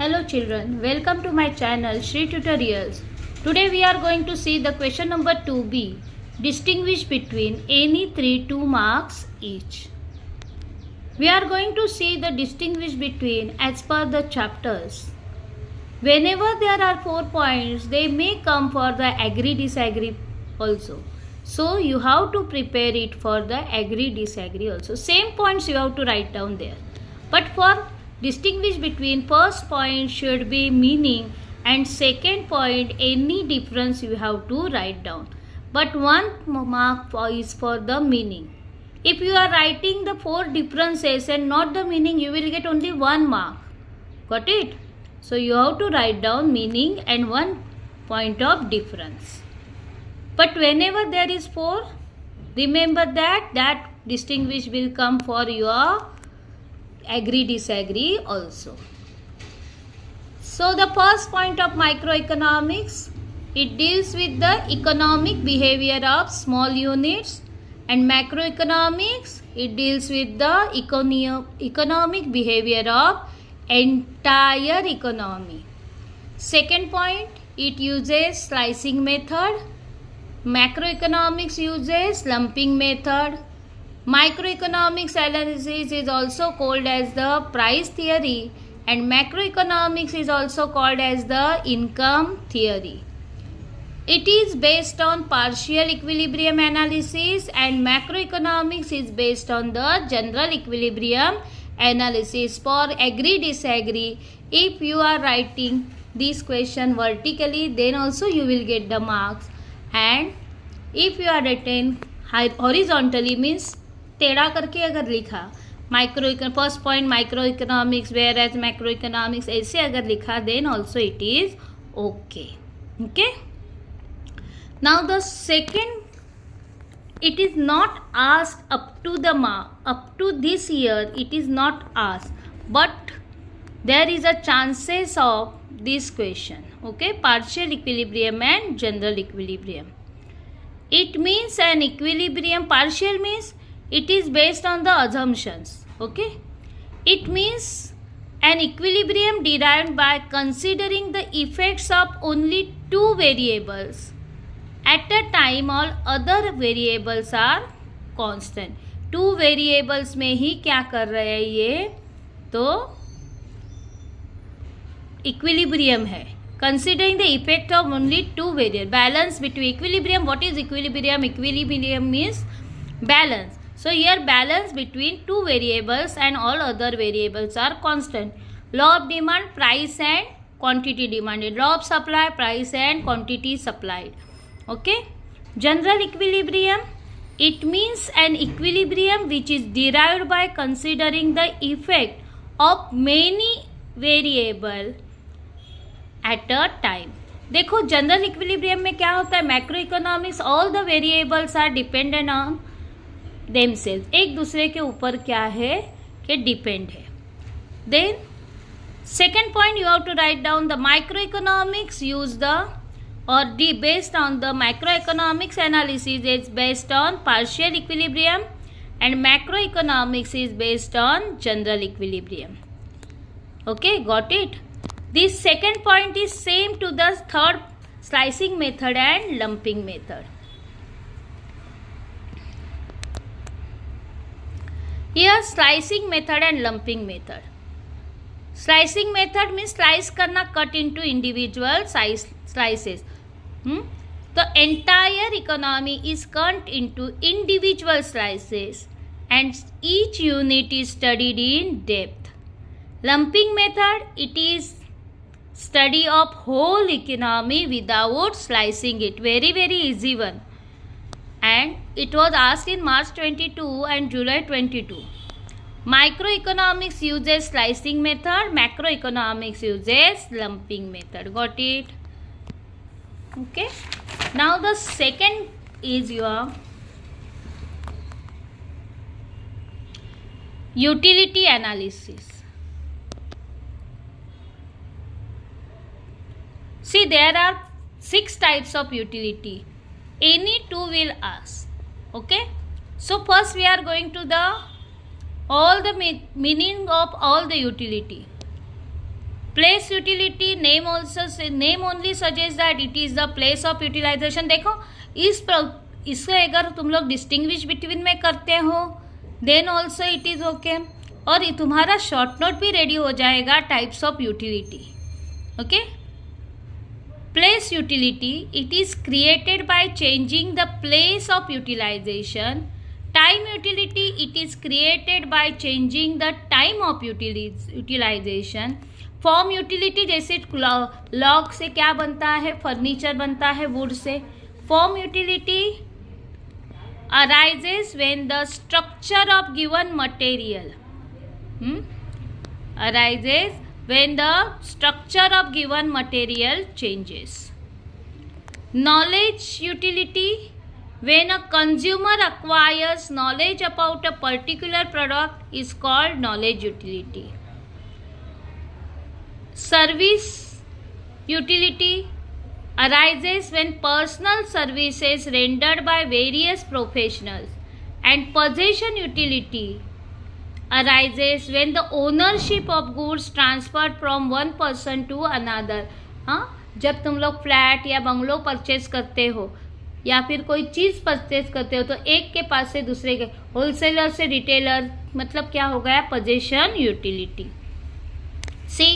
Hello children, welcome to my channel Shri Tutorials. Today we are going to see the question number 2b. Distinguish between any 2 marks each. We are going to see the distinguish between as per the chapters. Whenever there are 4 points, they may come for the agree-disagree also. So you have to prepare it for the agree-disagree also. Same points you have to write down there. But for distinguish between first point should be meaning and second point any difference you have to write down. But 1 mark is for the meaning. If you are writing the 4 differences and not the meaning, you will get only 1 mark. Got it? So you have to write down meaning and 1 point of difference. But whenever there is 4, remember that distinguish will come for your agree-disagree also. So the first point of microeconomics, it deals with the economic behavior of small units, and macroeconomics, it deals with the economic behavior of entire economy. Second point, it uses slicing method. Macroeconomics uses lumping method. Microeconomics analysis is also called as the price theory, and macroeconomics is also called as the income theory. It is based on partial equilibrium analysis, and macroeconomics is based on the general equilibrium analysis. For agree-disagree, if you are writing this question vertically, then also you will get the marks, and if you are written horizontally means टेढ़ा करके अगर लिखा first point micro economics whereas macro economics ऐसे अगर लिखा then also it is okay. Now the second, it is not asked up to this year, it is not asked, but there is a chances of this question. Okay, partial equilibrium and general equilibrium. It means an equilibrium, partial means it is based on the assumptions. Okay, it means an equilibrium derived by considering the effects of only 2 variables at a time all other variables are constant. 2 variables में ही क्या कर रहे हैं ये, तो equilibrium है. Considering the effect of only 2 variables, balance between equilibrium. What is equilibrium? Equilibrium means balance. So here balance between 2 variables and all other variables are constant. Law of demand, price and quantity demanded. Law of supply, price and quantity supplied. Okay. General equilibrium, it means an equilibrium which is derived by considering the effect of many variable at a time. देखो general equilibrium में क्या होता है, macro economics, all the variables are dependent on themselves, एक दूसरे के ऊपर क्या है कि डिपेंड है. Then second point you have to write down the micro economics use the और D based on the micro economics analysis is based on partial equilibrium and macro economics is based on general equilibrium. Okay, got it. This second point is same to the third slicing method and lumping method. Here slicing method and lumping method. Slicing method means slice करना, cut into individual slices. The entire economy is cut into individual slices and each unit is studied in depth. Lumping method, it is study of whole economy without slicing it. Very easy one. And it was asked in March 22 and July 22. Microeconomics uses slicing method, macroeconomics uses lumping method. Got it? Okay. Now the second is your utility analysis. See, there are 6 types of utility. Any 2 will ask. Okay, so first we are going to the all the meaning of all the utility. Place utility, name only suggests that it is the place of utilization. देखो इसको अगर तुम लोग distinguish between में करते हो then also it is okay, और तुम्हारा शॉर्ट नोट भी रेडी हो जाएगा types of utility. Okay, place utility, it is created by changing the place of utilization. Time utility, it is created by changing the time of utilization. Form utility, जैसे log से क्या बनता है, furniture बनता है wood से. Form utility arises when the structure of given material arises when the structure of given material changes. Knowledge utility, when a consumer acquires knowledge about a particular product is called knowledge utility. Service utility arises when personal services rendered by various professionals. And possession utility arises when the ownership of goods transferred from one person to another. हाँ, जब तुम लोग flat या bungalow purchase करते हो या फिर कोई चीज़ परचेज करते हो तो एक के पास से दूसरे के, होलसेलर से रिटेलर, मतलब क्या हो गया, possession utility. See,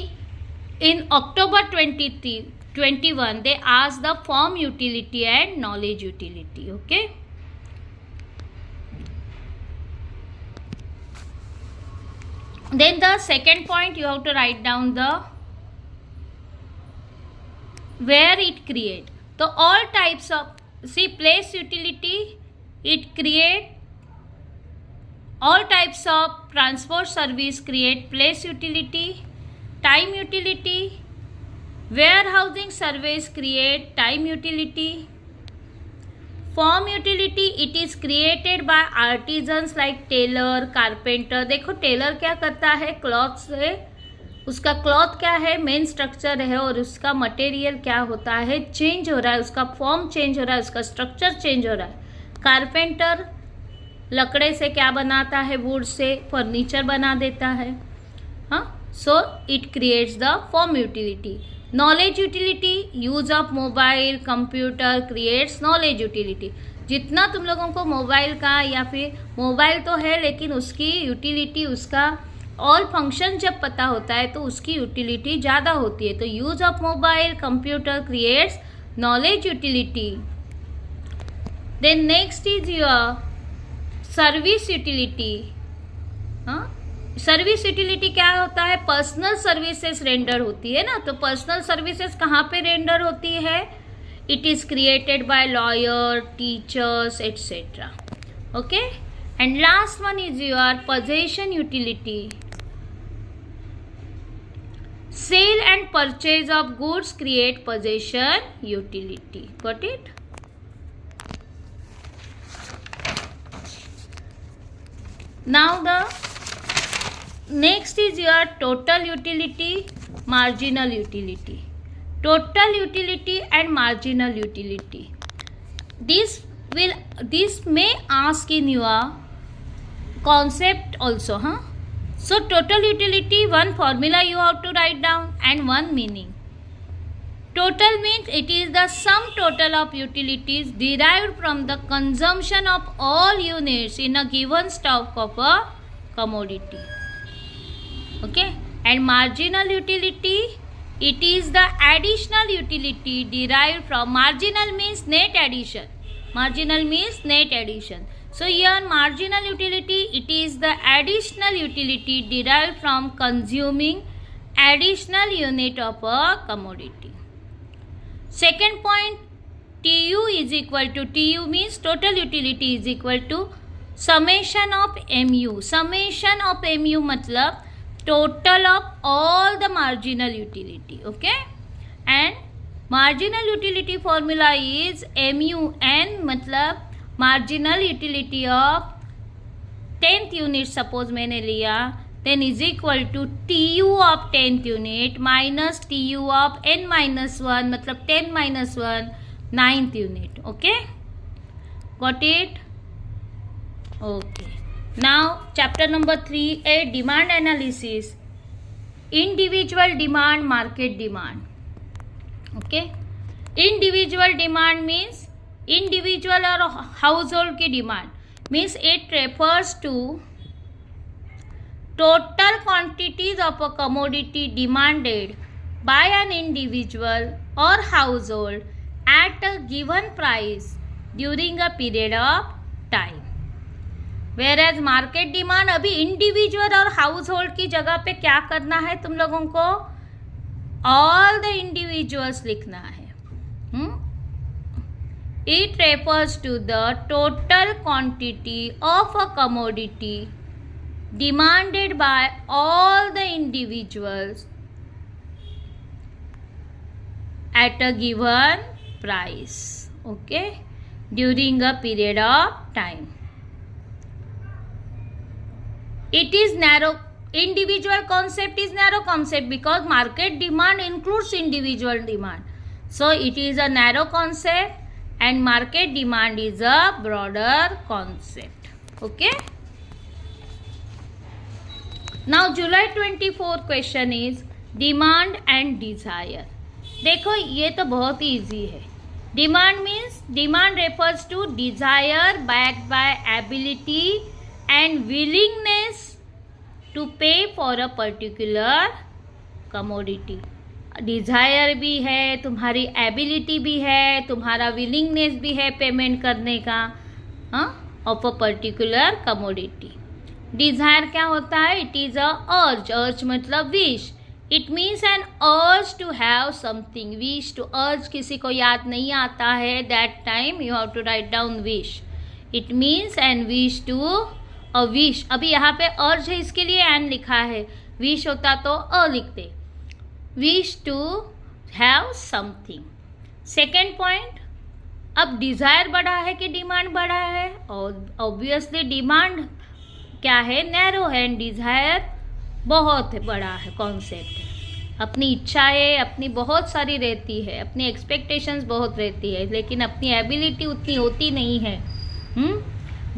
in October 2021 they asked the form utility and knowledge utility. Okay, then the second point you have to write down the where it create. So all types of, see, place utility, it create all types of transport service create place utility. Time utility, warehousing service create time utility. Form utility, it is created by artisans like tailor, carpenter. देखो Taylor क्या करता है, cloth से, उसका cloth क्या है, main structure है, और उसका मटेरियल क्या होता है, चेंज हो रहा है, उसका फॉर्म चेंज हो रहा है, उसका स्ट्रक्चर चेंज हो रहा है. कारपेंटर लकड़े से क्या बनाता है, वुड से फर्नीचर बना देता है. हाँ, so it creates the form utility. Knowledge utility, use of mobile computer creates knowledge utility. जितना तुम लोगों को मोबाइल का, या फिर मोबाइल तो है लेकिन उसकी यूटिलिटी, उसका ऑल फंक्शन जब पता होता है तो उसकी यूटिलिटी ज़्यादा होती है. तो use of mobile computer creates knowledge utility. Then next is your service utility. हाँ, सर्विस यूटिलिटी क्या होता है, पर्सनल सर्विसेज रेंडर होती है ना. तो पर्सनल सर्विसेज कहाँ पे रेंडर होती है, it is created by lawyer, teachers etcetera. Okay, and last one is your possession utility. Sale and purchase of goods create possession utility. Got it? Now the next is your total utility, marginal utility. Total utility and marginal utility, this may ask in your concept also. So total utility, one formula you have to write down and one meaning. Total means it is the sum total of utilities derived from the consumption of all units in a given stock of a commodity. Okay, and marginal utility, it is the additional utility derived from, marginal means net addition, marginal means net addition. So here marginal utility, it is the additional utility derived from consuming additional unit of a commodity. Second point, TU is equal to, TU means total utility is equal to summation of MU. Summation of MU मतलब total of all the marginal utility. Okay, and marginal utility formula is MUN, मतलब marginal utility of 10th unit suppose मैंने लिया, then is equal to TU of 10th unit minus TU of n minus 1, मतलब 10 minus 1 9th unit. Okay, got it? Okay. Now chapter number 3, a demand analysis. Individual demand, market demand. Okay, individual demand means individual और household की demand, means it refers to total quantities of a commodity demanded by an individual or household at a given price during a period of time. Whereas market demand अभी individual और household की जगह पे क्या करना है तुम लोगों को? ऑल द इंडिविजुअल्स लिखना है. It refers to the total quantity of a commodity demanded by all the individuals at a given price, okay, during a period of time. It is narrow. Individual concept is narrow concept because market demand includes individual demand. So it is a narrow concept and market demand is a broader concept. Okay. Now July 24 question is demand and desire. देखो ये तो बहुत ही easy है. Demand means demand refers to desire backed by ability and willingness to pay for a particular commodity. Desire भी है, तुम्हारी ability भी है, तुम्हारा विलिंगनेस भी है पेमेंट करने का of a particular commodity. Desire क्या होता है? It is a urge. Urge मतलब wish. It means an urge to have something. Wish to urge किसी को याद नहीं आता है, that time you have to write down wish. It means an wish to a wish. अभी यहाँ पे अर्ज है इसके लिए एन लिखा है, विश होता तो अ लिखते. Wish to have something. Second point, अब डिजायर बड़ा है कि डिमांड बड़ा है? और ऑब्वियसली डिमांड क्या है? नैरो है. एंड डिजायर बहुत बड़ा है कॉन्सेप्ट है. अपनी इच्छाएं अपनी बहुत सारी रहती है, अपनी एक्सपेक्टेशंस बहुत रहती है, लेकिन अपनी एबिलिटी उतनी होती नहीं है.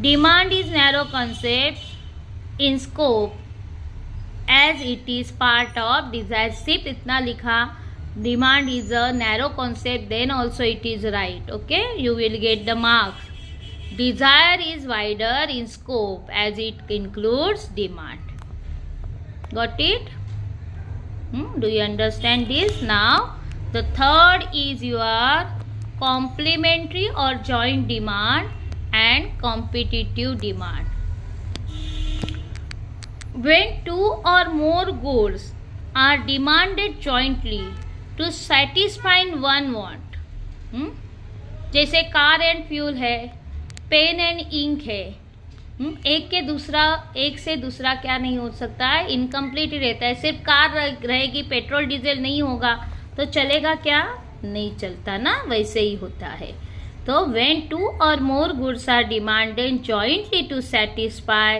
Demand is narrow concept in scope as it is part of desire. सिर्फ इतना लिखा, demand is a narrow concept, then also it is right. Okay, you will get the marks. Desire is wider in scope as it includes demand. Got it? Do you understand this? Now, the third is your complementary or joint demand and competitive demand. When two or more goods are demanded jointly to satisfy one want. जैसे car and fuel है, pen and ink है. एक से दूसरा क्या नहीं हो सकता है? इनकम्प्लीट ही रहता है. सिर्फ कार रहेगी, पेट्रोल डीजल नहीं होगा तो चलेगा क्या? नहीं चलता ना. वैसे ही होता है. तो व्हेन टू और more goods are demanded jointly to satisfy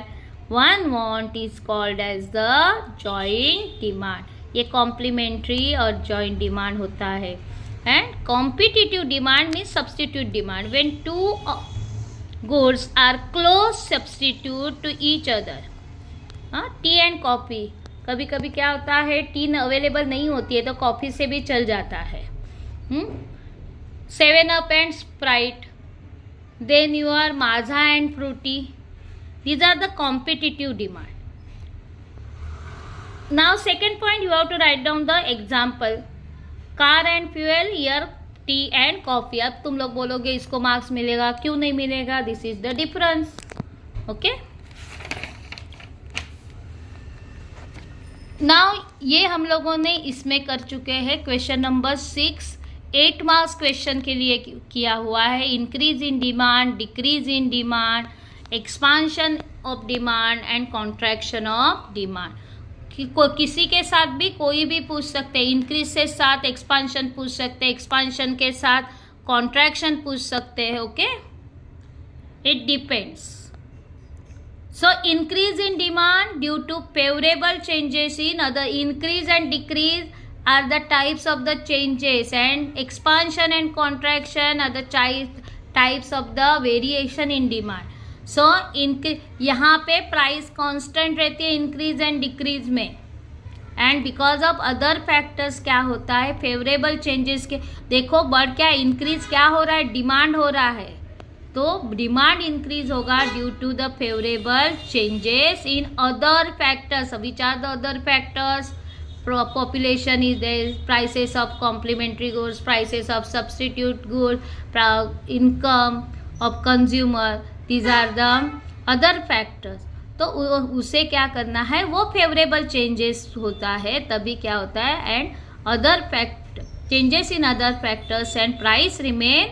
one want is called as the joint demand. ये कॉम्प्लीमेंट्री और जॉइंट डिमांड होता है. And competitive demand means substitute demand. When two goods are close substitute to each other. Tea and coffee, कभी कभी क्या होता है, T available नहीं होती है तो कॉफ़ी से भी चल जाता है. 7up and Sprite, then your Maaza and Frooti. These are the competitive demand. Now second point, you have to write down the example. Car and fuel, year tea and coffee. अब तुम लोग बोलोगे इसको मार्क्स मिलेगा, क्यों नहीं मिलेगा? This is the difference. Okay, now ये हम लोगों ने इसमें कर चुके हैं. क्वेश्चन नंबर 6 8 मार्क्स क्वेश्चन के लिए किया हुआ है. Increase in demand, decrease in demand, expansion of demand and contraction of demand. किसी के साथ भी कोई भी पूछ सकते हैं. इंक्रीज के साथ एक्सपांशन पूछ सकते हैं, एक्सपांशन के साथ कॉन्ट्रैक्शन पूछ सकते हैं. Okay, it depends. So increase in demand due to favourable changes in other. Increase and decrease are the types of the changes and expansion and contraction are the types of the variation in demand. यहाँ पे price constant रहती है increase and decrease में. And because of other factors क्या होता है, favourable changes के, देखो बढ़ क्या इंक्रीज क्या हो रहा है, डिमांड हो रहा है, तो डिमांड इंक्रीज होगा due to the favourable changes in other factors. Which are the other factors? Population is there, prices of complementary goods, prices of substitute good, income of consumer, these are the other factors. तो उसे क्या करना है, वो favourable changes होता है तभी क्या होता है, and other fact changes in other factors and price remain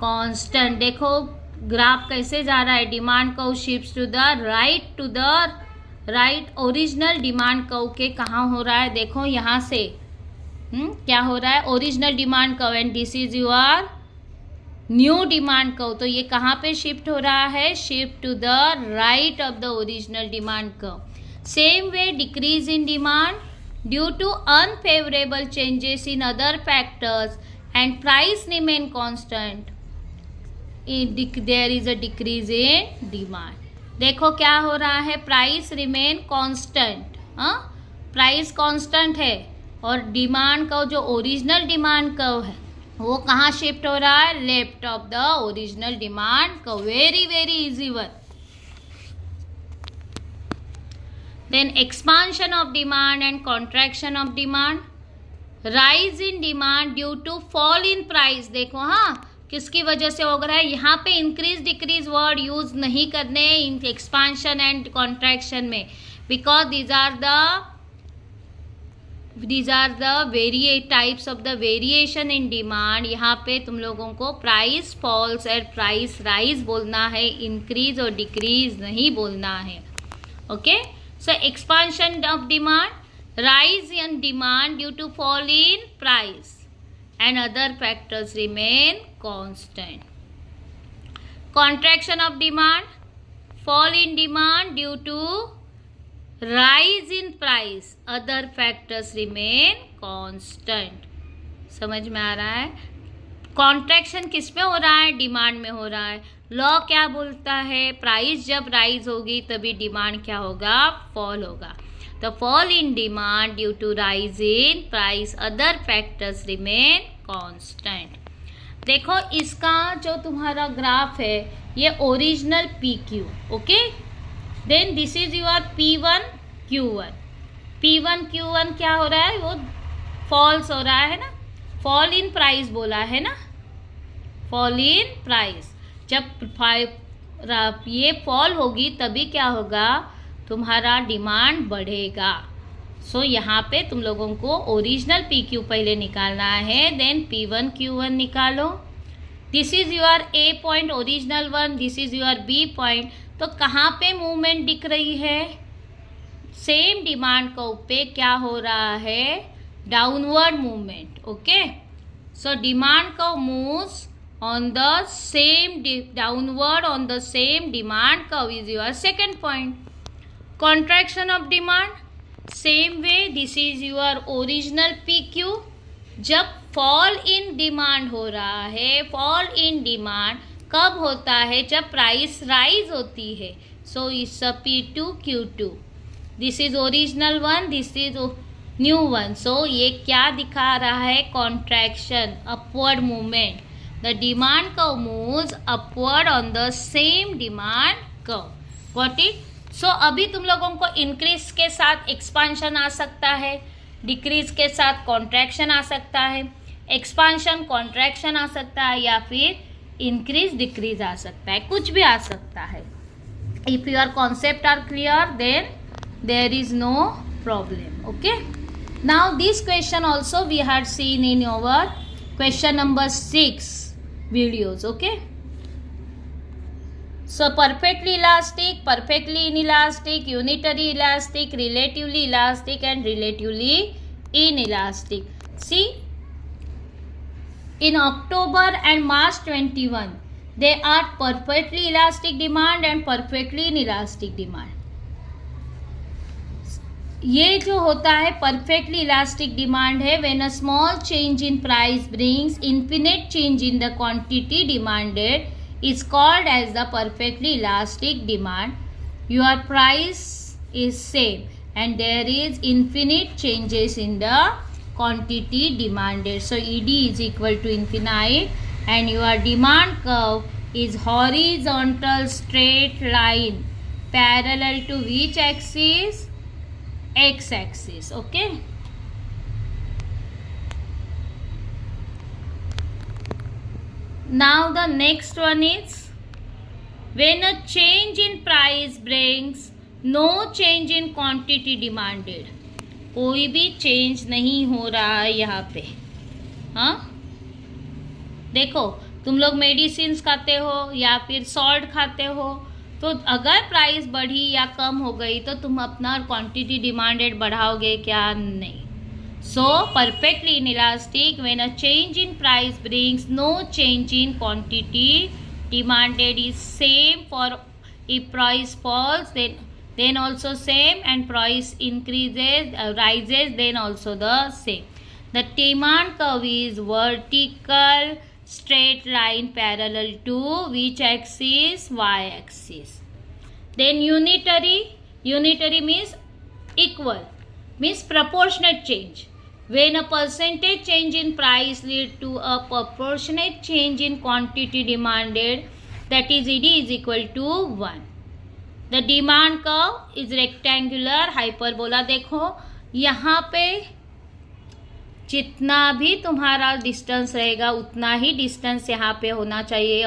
constant. देखो ग्राफ कैसे जा रहा है, demand curve shifts to the right. Original demand curve के कहाँ हो रहा है, देखो यहाँ से क्या हो रहा है, original demand curve, and this is your new demand curve. तो ये कहाँ पे शिफ्ट हो रहा है, shift to the right of the original demand curve. Same way decrease in demand due to unfavourable changes in other factors and price remain constant, there is a decrease in demand. देखो क्या हो रहा है, price remain constant, price constant है, और demand का जो original demand curve है वो कहाँ शिफ्ट हो रहा है, left of the original demand curve. Very very easy one. Then expansion of demand and contraction of demand. Rise in demand due to fall in price. देखो हाँ किसकी वजह से हो रहा है, यहाँ पे इंक्रीज डिक्रीज वर्ड यूज नहीं करने इन एक्सपांशन एंड कॉन्ट्रैक्शन में, because these are the types of the variation in demand. यहाँ पे तुम लोगों को price falls and price rise बोलना है, इंक्रीज और डिक्रीज नहीं बोलना है. Okay, so expansion of demand, rise in demand due to fall in price and other factors remain constant. Contraction of demand, fall in demand due to rise in price, other factors remain constant. समझ में आ रहा है, contraction किस में हो रहा है, demand में हो रहा है. लॉ क्या बोलता है, प्राइस जब राइज होगी तभी डिमांड क्या होगा, फॉल होगा. The fall in demand due to rise in price, other factors remain constant. देखो इसका जो तुम्हारा ग्राफ है ये original PQ, okay. Then this is your P1 Q1. P1 Q1 क्या हो रहा है, वो फॉल्स हो रहा है ना, फॉल इन प्राइस बोला है ना, फॉल इन प्राइस. जब ये फॉल होगी तभी क्या होगा, तुम्हारा डिमांड बढ़ेगा. सो यहाँ पे तुम लोगों को ओरिजिनल PQ पहले निकालना है, देन P1 Q1 निकालो. This is your A point original one, this is your B point. तो कहाँ पे मूवमेंट दिख रही है, सेम डिमांड कर्व पे क्या हो रहा है, downward movement. Okay, so demand curve moves on the same downward on the same demand curve is your second point. Contraction of demand, same way this is your original PQ. जब fall in demand हो रहा है, fall in demand कब होता है, जब price rise होती है. So it's a P2 Q2. This is original one, this is new one. So ये क्या दिखा रहा है, contraction, upward movement. The demand curve moves upward on the same demand curve. Got it? So अभी तुम लोगों को इंक्रीज के साथ एक्सपांशन आ सकता है, डिक्रीज के साथ कॉन्ट्रैक्शन आ सकता है, एक्सपांशन कॉन्ट्रैक्शन आ सकता है, या फिर इंक्रीज डिक्रीज आ सकता है, कुछ भी आ सकता है. If your concept are clear then there is no problem. Okay, now this question also we had seen in your question number 6 videos. Okay, so perfectly elastic, perfectly inelastic, unitary elastic, relatively elastic and relatively inelastic. See, in October and March 21 they are perfectly elastic demand and perfectly inelastic demand. ये जो होता है perfectly elastic demand है, when a small change in price brings infinite change in the quantity demanded is called as the perfectly elastic demand. Your price is same and there is infinite changes in the quantity demanded. So ED is equal to infinite and your demand curve is horizontal straight line parallel to which axis? X axis. Okay. Now the next one is when a change in price brings no change in quantity demanded. कोई भी change नहीं हो रहा है यहाँ पे. हाँ, देखो तुम लोग मेडिसिन खाते हो या फिर सॉल्ट खाते हो, तो अगर प्राइस बढ़ी या कम हो गई तो तुम अपना क्वांटिटी डिमांडेड बढ़ाओगे क्या? नहीं. So perfectly inelastic when a change in price brings no change in quantity demanded is same for if price falls then also same, and price increases rises then also the same. The demand curve is vertical straight line parallel to which axis? Y axis. Then unitary means equal, means proportionate change. When a percentage change in price lead to a proportionate change in quantity demanded, that is ED is equal to 1. The demand curve is rectangular hyperbola. देखो यहाँ पे जितना भी तुम्हारा distance रहेगा उतना ही distance यहाँ पे होना चाहिए.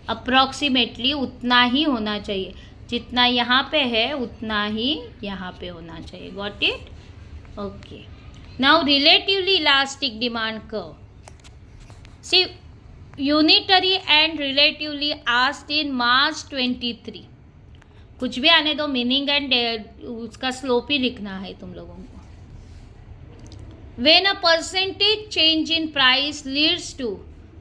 अप्रोक्सीमेटली उतना ही होना चाहिए. जितना यहाँ पे है उतना ही यहाँ पे होना चाहिए. Got it? Okay. Now relatively elastic demand curve. See, unitary and relatively asked in March 23. कुछ भी आने दो, मीनिंग एंड उसका स्लोप ही लिखना है तुम लोगों को. When a percentage change in price leads to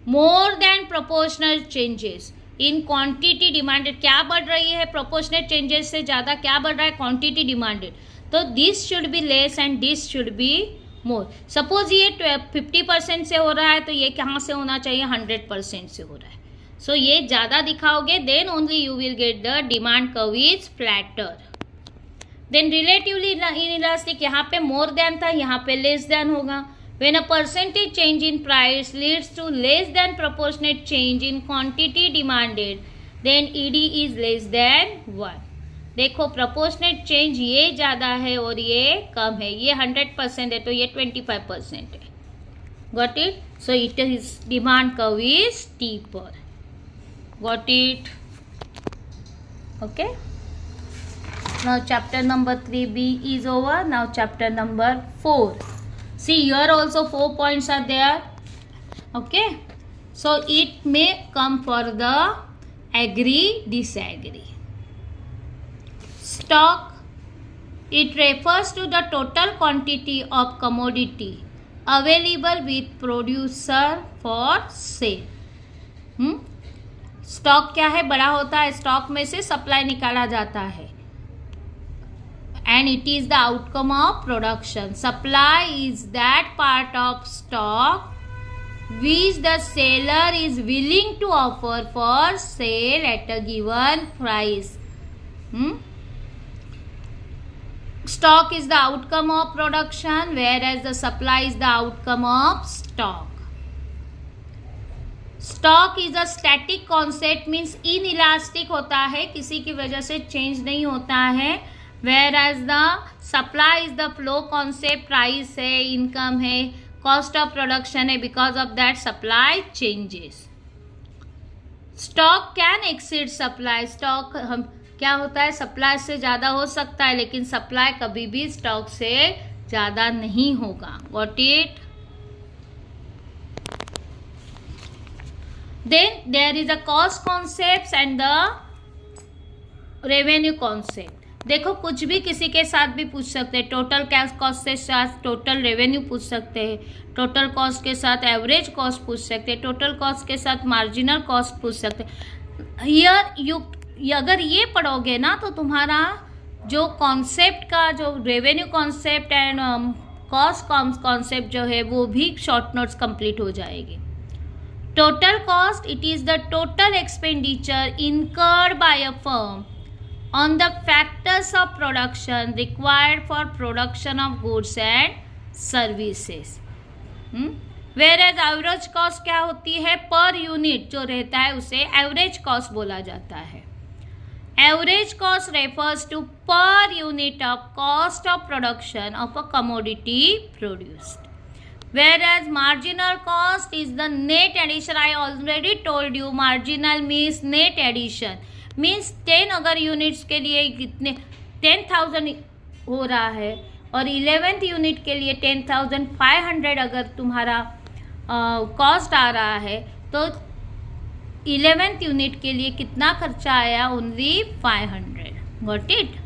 more than proportional changes in quantity demanded. क्या बढ़ रही है? proportionate changes से ज़्यादा क्या बढ़ रहा है? quantity demanded. तो this should be less and this should be more. Suppose ये 50% से हो रहा है तो ये कहाँ से होना चाहिए? 100% से हो रहा है. सो ये ज़्यादा दिखाओगे then only you will get the demand curve is flatter. Then relatively inelastic, यहाँ पे मोर देन था, यहाँ पे लेस देन होगा. When a percentage change in price leads to less than proportionate change in quantity demanded then ED is less than 1. देखो proportionate change ये ज़्यादा है और ये कम है. ये 100% है तो ये 25% है. Got it? So it is demand curve is steeper. Got it? Okay. Now chapter number 3b is over. Now chapter number 4. See here also 4 points are there. Okay. So it may come for the agree, disagree. Stock, it refers to the total quantity of commodity available with producer for sale. Stock क्या है? बड़ा होता है. Stock में से supply निकाला जाता है and it is the outcome of production. Supply is that part of stock which the seller is willing to offer for sale at a given price. Stock is the outcome of production whereas the supply is the outcome of stock. Stock is a static concept means inelastic होता है, किसी की वजह से change नहीं होता है. whereas the supply is the flow concept. Price है, इनकम है, कॉस्ट ऑफ प्रोडक्शन है, because of that supply changes. Stock can exceed supply. Stock हम क्या होता है? सप्लाई से ज़्यादा हो सकता है लेकिन सप्लाई कभी भी स्टॉक से ज़्यादा नहीं होगा. Got it? Then there is a cost concepts and the revenue concept. देखो कुछ भी किसी के साथ भी पूछ सकते हैं. टोटल कैश कॉस्ट के साथ टोटल रेवेन्यू पूछ सकते हैं. टोटल कॉस्ट के साथ एवरेज कॉस्ट पूछ सकते हैं. टोटल कॉस्ट के साथ मार्जिनल कॉस्ट पूछ सकते हैं. हियर अगर ये पढ़ोगे ना तो तुम्हारा जो कॉन्सेप्ट का जो revenue concept and cost concept जो है वो भी शॉर्ट नोट्स कंप्लीट हो जाएगी. Total cost, it is the total expenditure incurred by a firm on the factors of production required for production of goods and services. Whereas average cost क्या होती है, per unit जो रहता है उसे average cost बोला जाता है. Average cost refers to per unit of cost of production of a commodity produced. Whereas marginal cost is the net addition. I already told you marginal means net addition. Means 10 अगर units के लिए कितने 10,000 हो रहा है और 11th unit के लिए 10,500 अगर तुम्हारा कॉस्ट आ रहा है तो 11th यूनिट के लिए कितना खर्चा आया, only 500. Got it.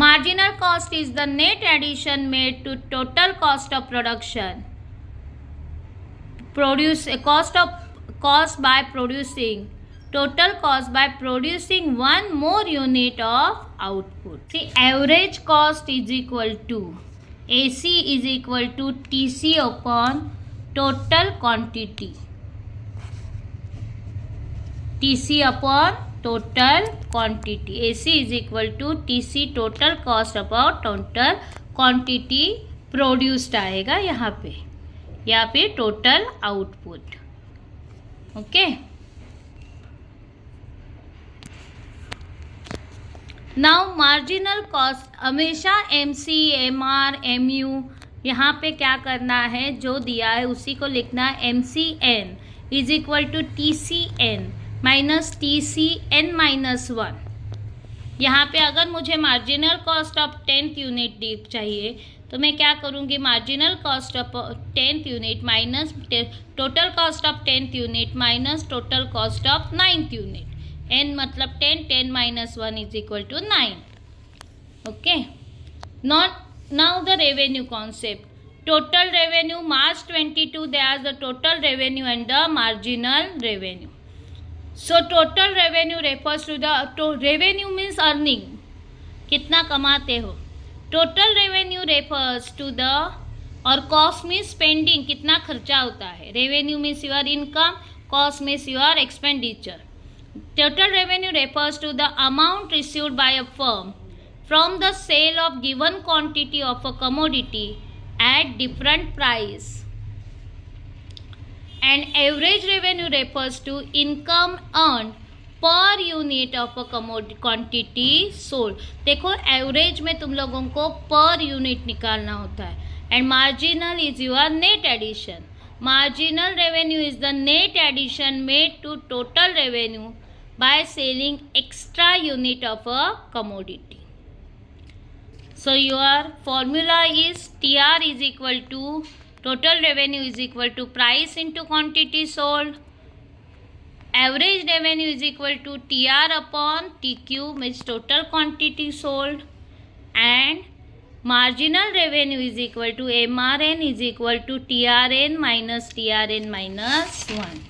Marginal cost is the net addition made to total cost of production. Cost by producing. Total cost by producing one more unit of output. See, average cost is equal to AC is equal to TC upon total quantity. TC upon total quantity. AC is equal to TC total cost about total quantity produced आएगा यहाँ पे, या फिर total output. Okay. Now marginal cost हमेशा MC, MR, MU यहाँ पे क्या करना है, जो दिया है उसी को लिखना है. MCN is equal to TCN minus TCN minus 1. यहाँ पे अगर मुझे marginal cost of 10th unit डी चाहिए तो मैं क्या करूँगी, marginal cost of 10th unit minus total cost of 10th unit minus total cost of 9th unit. n मतलब 10, 10 minus 1 is equal to 9. Okay. Now the revenue concept. Total revenue March 22 they are the total revenue and the marginal revenue. So total revenue refers to the revenue means earning, कितना कमाते हो. Total revenue refers to the और cost means spending, कितना खर्चा होता है. Revenue means your income, cost means your expenditure. Total revenue refers to the amount received by a firm from the sale of given quantity of a commodity at different price. And average revenue refers to income earned per unit of a quantity sold. देखो average में तुम लोगों को per unit निकालना होता है. And marginal is your net addition. Marginal revenue is the net addition made to total revenue by selling extra unit of a commodity. So your formula is TR is equal to total revenue is equal to price into quantity sold. Average revenue is equal to TR upon TQ, means total quantity sold. And marginal revenue is equal to MRN is equal to TRN minus TRN minus 1.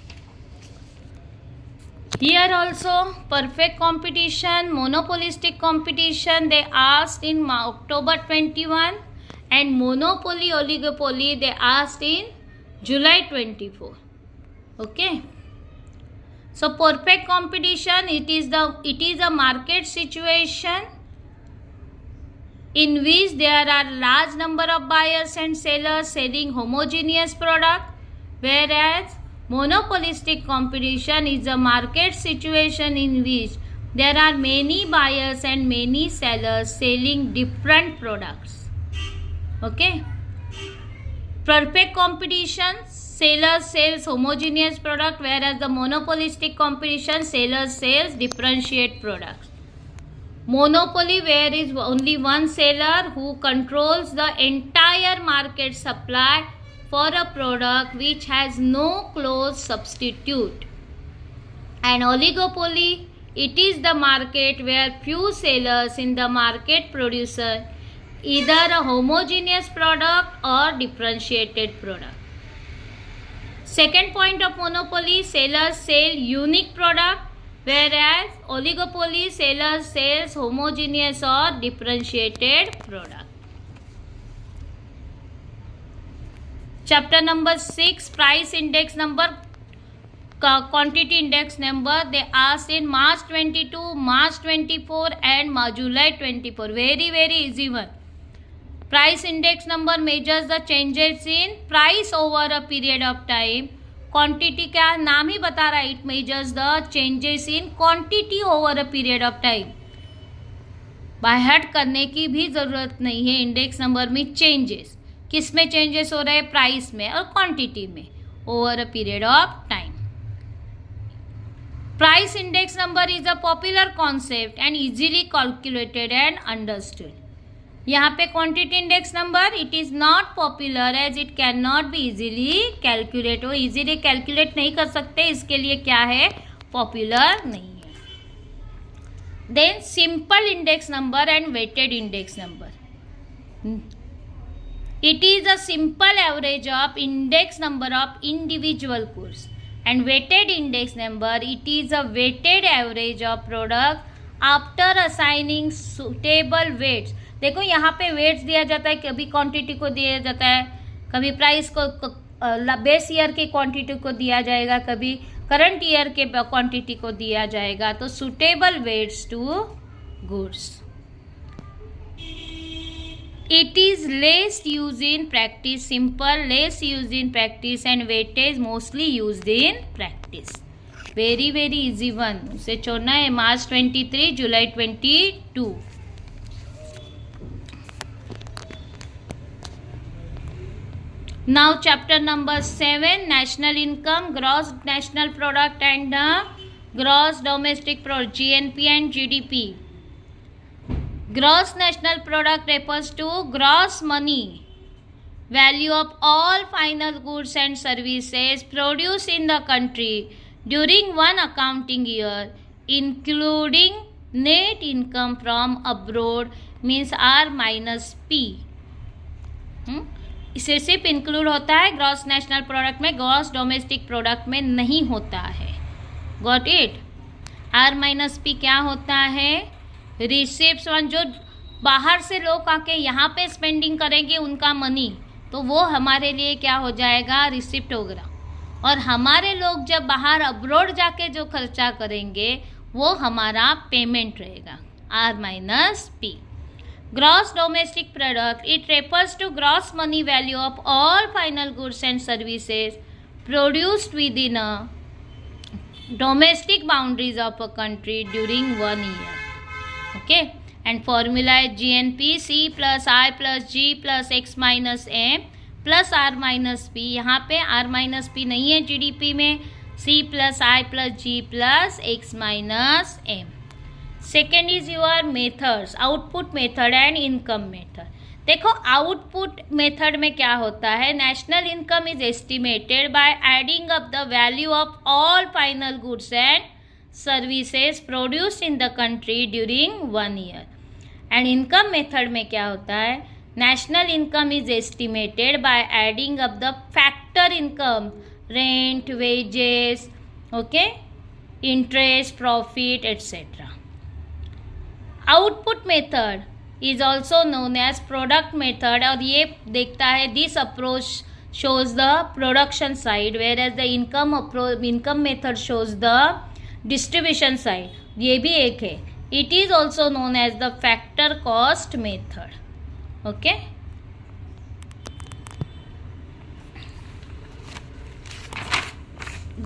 Here also perfect competition, monopolistic competition they asked in October 21. And monopoly, oligopoly they asked in July 24. Okay. So perfect competition, it is a market situation in which there are large number of buyers and sellers selling homogeneous product, whereas monopolistic competition is a market situation in which there are many buyers and many sellers selling different products. Okay. Perfect competition, seller sells homogeneous product, whereas the monopolistic competition, seller sells differentiate products. Monopoly, where is only one seller who controls the entire market supply for a product which has no close substitute. And oligopoly, it is the market where few sellers in the market producer either a homogeneous product or differentiated product. Second point of monopoly, sellers sell unique product, whereas oligopoly, sellers sells homogeneous or differentiated product. Chapter number 6, price index number quantity index number they asked in March 22, March 24 and July 24. Very easy one. Price index number measures the changes in price over a period of time. Quantity क्या नाम ही बता रहा है, it measures the changes in quantity over a period of time. By heart करने की भी ज़रूरत नहीं है. इंडेक्स नंबर में चेंजेस किस में चेंजेस हो रहे हैं, प्राइस में और क्वांटिटी में over a period of time. Price index number is a popular concept and easily calculated and understood. यहाँ पे quantity index number it is not popular as it can not be easily calculate. वो easily calculate नहीं कर सकते, इसके लिए क्या है, पॉपुलर नहीं है. Then simple index number and weighted index number. It is a simple average of index number of individual goods and weighted index number it is a weighted average of product after assigning suitable weights. देखो यहाँ पे weights दिया जाता है, कभी quantity को दिया जाता है, कभी प्राइस को बेस ईयर की क्वांटिटी को दिया जाएगा, कभी करंट ईयर के क्वांटिटी को दिया जाएगा. तो suitable weights to goods. It is less use in practice. Simple less use in practice and weightage mostly use in practice. Very easy one. उसे छोड़ना है. मार्च 23, जुलाई 22. Now chapter number 7, national income, gross national product and gross domestic product, GNP and GDP. Gross national product refers to gross money value of all final goods and services produced in the country during one accounting year, including net income from abroad, means R minus P. इसे सिर्फ include होता है gross national product में, gross domestic product में नहीं होता है. Got it. R minus P क्या होता है, रिसिप्ट्स वन, जो बाहर से लोग आके यहाँ पे स्पेंडिंग करेंगे उनका मनी, तो वो हमारे लिए क्या हो जाएगा, रिसिप्ट होगा. और हमारे लोग जब बाहर अब्रॉड जाके जो खर्चा करेंगे वो हमारा पेमेंट रहेगा. R minus P. Gross domestic product, it refers to gross money value of all final goods and services produced within a domestic boundaries of a country during 1 year. Okay, and formula is GNP, C plus I plus G plus X minus M plus R minus P. यहाँ पे R minus P नहीं है GDP में. C plus I plus G plus X minus M. Second is your methods, output method and income method. देखो output method में क्या होता है, national income is estimated by adding up the value of all final goods and services produced in the country during 1 year. And income method में क्या होता है, national income is estimated by adding up the factor income, rent, wages, okay, interest, profit etcetera. Output method is also known as product method, और ये देखता है this approach shows the production side, whereas the income method shows the distribution side. ये भी एक है. It is also known as the factor cost method. Okay,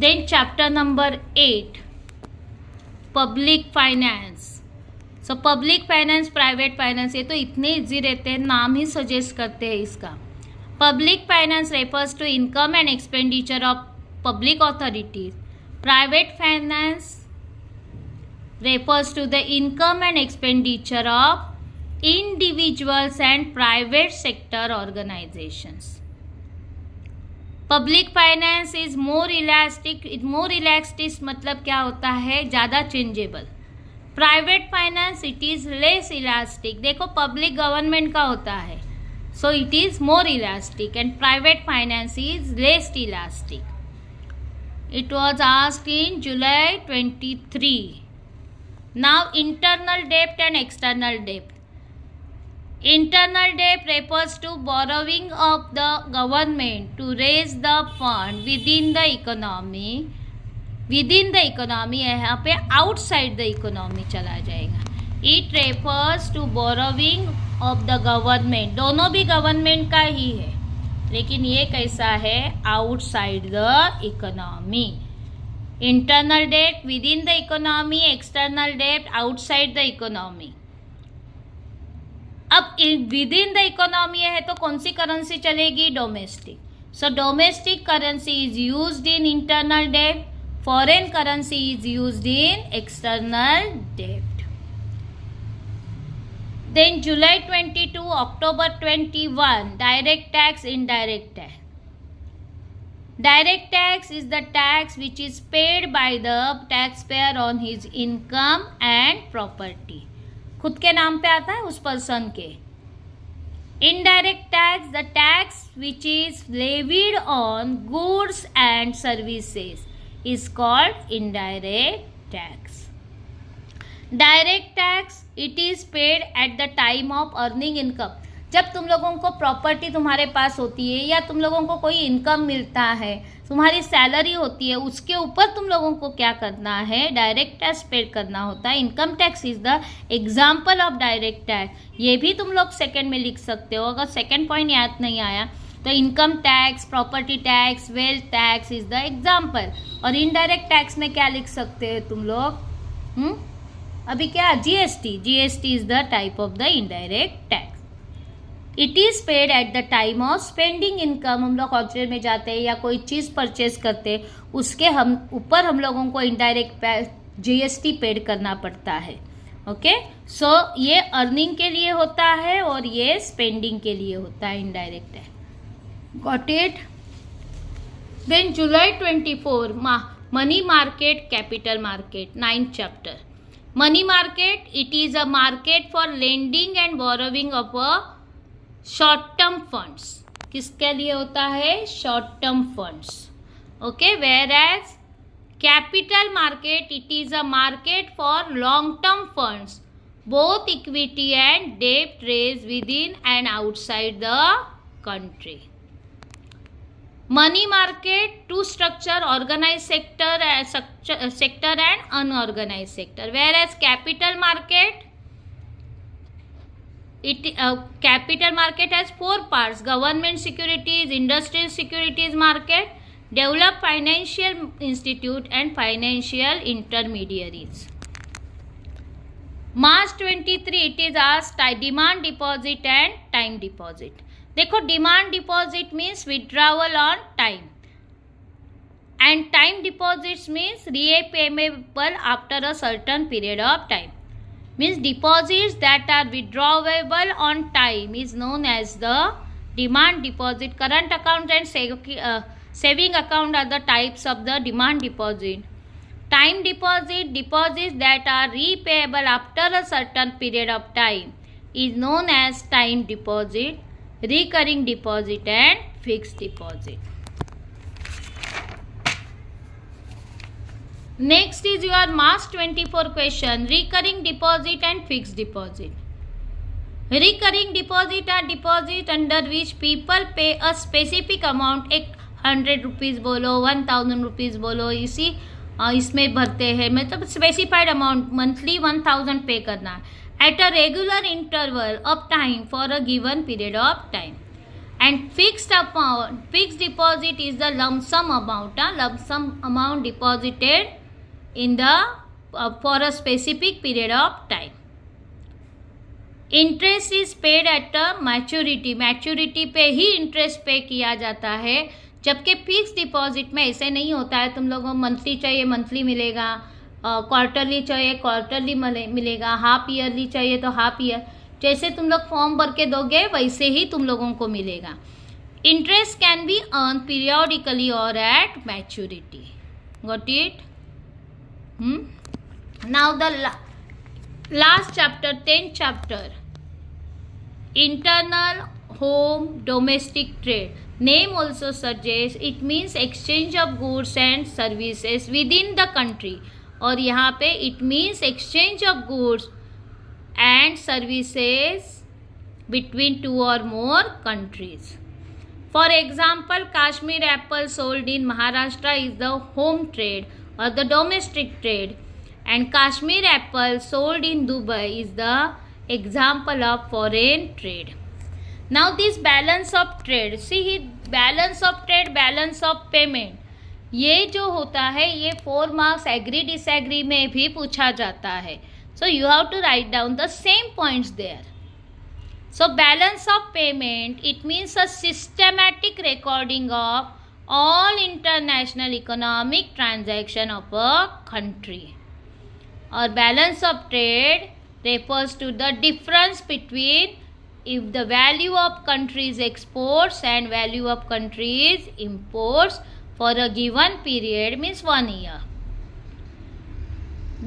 then chapter number 8, public finance. So public finance, private finance, ये तो इतने easy रहते हैं, नाम ही सजेस्ट करते हैं इसका. Public finance refers to income and expenditure of public authorities. Private finance refers to the income and expenditure of individuals and private sector organizations. Public finance is more elastic. More elastic मतलब क्या होता है, ज़्यादा changeable. Private finance it is less elastic. देखो public government का होता है, so it is more elastic, and private finance is less elastic. It was asked in July 23. Now internal debt and external debt. Internal debt refers to borrowing of the government to raise the fund within the economy within the economy, यहाँ पे outside the economy चला जाएगा. It refers to borrowing of the government, दोनों भी government का ही है, लेकिन ये कैसा है, outside the economy. Internal debt within the economy, external debt outside the economy. अब विद इन द इकोनॉमी है तो कौन सी करेंसी चलेगी, domestic. So domestic currency is used in internal debt, foreign currency is used in external debt. Then July 22, October 21, direct tax, indirect tax. Direct tax is the tax which is paid by the taxpayer on his income and property. खुद के नाम पे आता है उस person के. Indirect tax, the tax which is levied on goods and services, is called indirect tax. Direct tax it is paid at the time of earning income. जब तुम लोगों को प्रॉपर्टी तुम्हारे पास होती है या तुम लोगों को कोई इनकम मिलता है, तुम्हारी सैलरी होती है, उसके ऊपर तुम लोगों को क्या करना है, डायरेक्ट टैक्स पेड करना होता है. Income tax is the example of direct tax. ये भी तुम लोग सेकेंड में लिख सकते हो. अगर सेकेंड पॉइंट याद नहीं आया तो income tax, property tax, wealth tax is the example. और इनडायरेक्ट टैक्स में क्या लिख सकते हो तुम लोग, अभी क्या, GST. GST is the type of the indirect tax. It is paid at the time of spending income. हम लोग हॉस्पिटल में जाते हैं या कोई चीज़ परचेज करते हैं, उसके ऊपर हम लोगों को इनडायरेक्ट जीएसटी पेड करना पड़ता है. ओके, सो ये अर्निंग के लिए होता है और ये स्पेंडिंग के लिए होता है indirect tax. Got it. Then July 24, money market, capital market, 9th chapter. Money market, it is a market for lending and borrowing of a short term funds. किसके लिए होता है, short term funds. Okay, whereas capital market, it is a market for long term funds, both equity and debt raised within and outside the country. Money market, two structure, organized sector and unorganized sector. Whereas capital market, capital market has 4 parts: government securities, industrial securities market, developed financial institute and financial intermediaries. March 23, it is asked demand deposit and time deposit. देखो, demand deposit means withdrawal on time and time deposits means repayable after a certain period of time. Means deposits that are withdrawable on time is known as the demand deposit. Current account and saving account are the types of the demand deposit. Time deposit, deposits that are repayable after a certain period of time is known as time deposit, recurring deposit and fixed deposit. Next is your March 24 question, recurring deposit and fixed deposit. Recurring deposit are deposit under which people pay a specific amount, 100 rupees बोलो, 1000 rupees बोलो, इसमें भरते हैं, मतलब specified amount monthly 1000 पे करना है at a regular interval of time for a given period of time. And fixed deposit is the lump sum amount deposited in the for a specific period of time. Interest is paid at a maturity पे ही interest पे किया जाता है, जबकि fix deposit में ऐसे नहीं होता है. तुम लोगों को मंथली चाहिए मंथली मिलेगा, क्वार्टरली चाहिए क्वार्टरली मिलेगा, हाफ ईयरली चाहिए तो हाफ ईयर. जैसे तुम लोग फॉर्म भर के दोगे वैसे ही तुम लोगों को मिलेगा. Interest can be earn periodically और at maturity. Got it. Now the last chapter, 10th chapter, internal home domestic trade. Name also suggests it means exchange of goods and services within the country. और यहाँ पे it means exchange of goods and services between 2 or more countries. For example, Kashmir apple sold in Maharashtra is the home trade or the domestic trade, and Kashmir apple sold in Dubai is the example of foreign trade. Now this balance of trade, see balance of trade, balance of payment, ये जो होता है ये 4 marks agree disagree में भी पूछा जाता है. So you have to write down the same points there. So balance of payment it means a systematic recording of all international economic transaction of a country. Or balance of trade refers to the difference between if the value of country's exports and value of country's imports for a given period, means 1 year.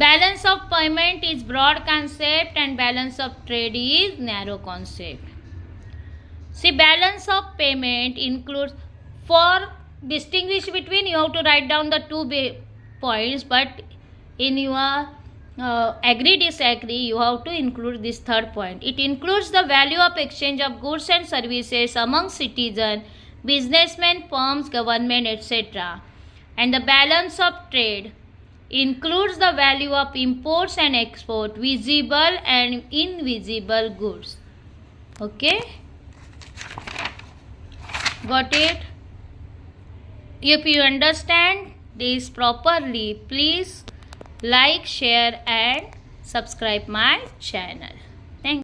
Balance of payment is broad concept and balance of trade is narrow concept. See, balance of payment includes, for distinguish between, you have to write down the 2 points, but in your agree disagree you have to include this 3rd point. It includes the value of exchange of goods and services among citizens, businessmen, firms, government, etc. And the balance of trade includes the value of imports and export, visible and invisible goods. Okay, got it? If you understand this properly, please like, share and subscribe my channel.